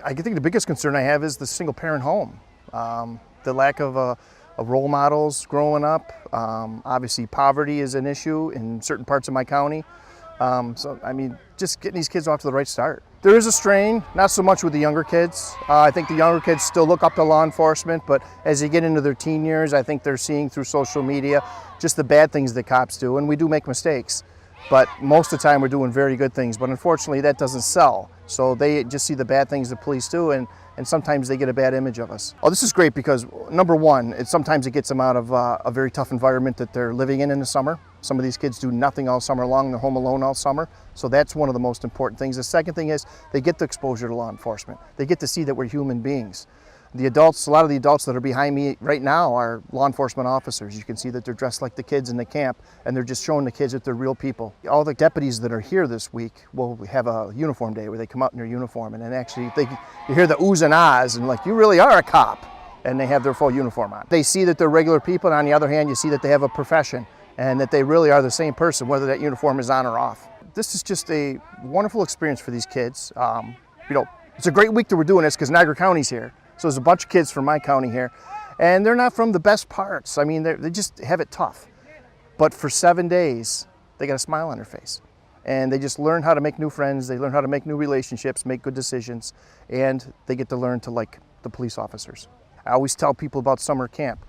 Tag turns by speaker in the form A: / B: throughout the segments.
A: I think the biggest concern I have is the single-parent home. The lack of role models growing up. Obviously, poverty is an issue in certain parts of my county. So, I mean, just getting these kids off to the right start. There is a strain, not so much with the younger kids. I think the younger kids still look up to law enforcement, but as they get into their teen years, I think they're seeing through social media just the bad things that cops do, and we do make mistakes. But most of the time we're doing very good things, but unfortunately that doesn't sell. So they just see the bad things the police do, and sometimes they get a bad image of us. Oh, this is great because number one, sometimes it gets them out of a very tough environment that they're living in the summer. Some of these kids do nothing all summer long, they're home alone all summer. So that's one of the most important things. The second thing is they get the exposure to law enforcement. They get to see that we're human beings. The adults, a lot of the adults that are behind me right now are law enforcement officers. You can see that they're dressed like the kids in the camp, and they're just showing the kids that they're real people. All the deputies that are here this week will have a uniform day where they come out in their uniform, and then actually you hear the oohs and ahs, and like, you really are a cop, and they have their full uniform on. They see that they're regular people, and on the other hand, you see that they have a profession, and that they really are the same person, whether that uniform is on or off. This is just a wonderful experience for these kids. It's a great week that we're doing this because Niagara County's here. So there's a bunch of kids from my county here, and they're not from the best parts. I mean, they just have it tough. But for 7 days, they got a smile on their face. And they just learn how to make new friends, they learn how to make new relationships, make good decisions, and they get to learn to like the police officers. I always tell people about summer camp.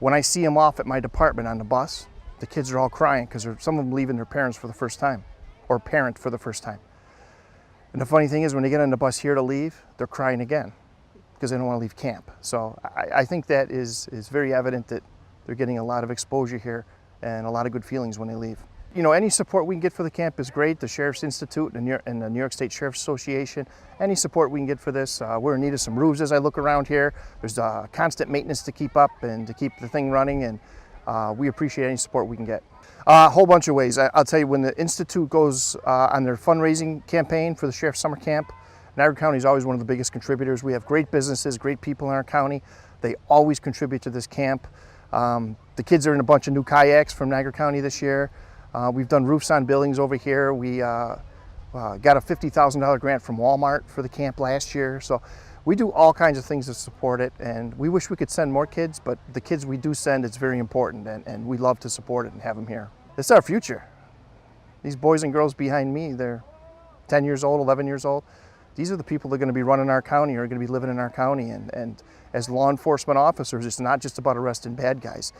A: When I see them off at my department on the bus, the kids are all crying because some of them leaving their parents for the first time, or parent for the first time. And the funny thing is, when they get on the bus here to leave, they're crying again, because they don't want to leave camp. So I think that is very evident that they're getting a lot of exposure here and a lot of good feelings when they leave. You know, any support we can get for the camp is great. The Sheriff's Institute and the New York State Sheriff's Association, any support we can get for this. We're in need of some roofs as I look around here. There's constant maintenance to keep up and to keep the thing running, and we appreciate any support we can get. A whole bunch of ways. I'll tell you, when the Institute goes on their fundraising campaign for the Sheriff's Summer Camp, Niagara County is always one of the biggest contributors. We have great businesses, great people in our county. They always contribute to this camp. The kids are in a bunch of new kayaks from Niagara County this year. We've done roofs on buildings over here. We got a $50,000 grant from Walmart for the camp last year. So we do all kinds of things to support it, and we wish we could send more kids, but the kids we do send, it's very important, and we love to support it and have them here. It's our future. These boys and girls behind me, they're 10 years old, 11 years old. These are the people that are going to be running our county, or are going to be living in our county. And as law enforcement officers, it's not just about arresting bad guys.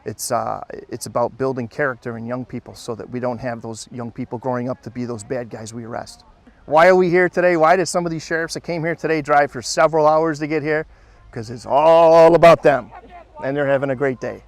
A: It's about building character in young people so that we don't have those young people growing up to be those bad guys we arrest. Why are we here today? Why did some of these sheriffs that came here today drive for several hours to get here? Because it's all about them, and they're having a great day.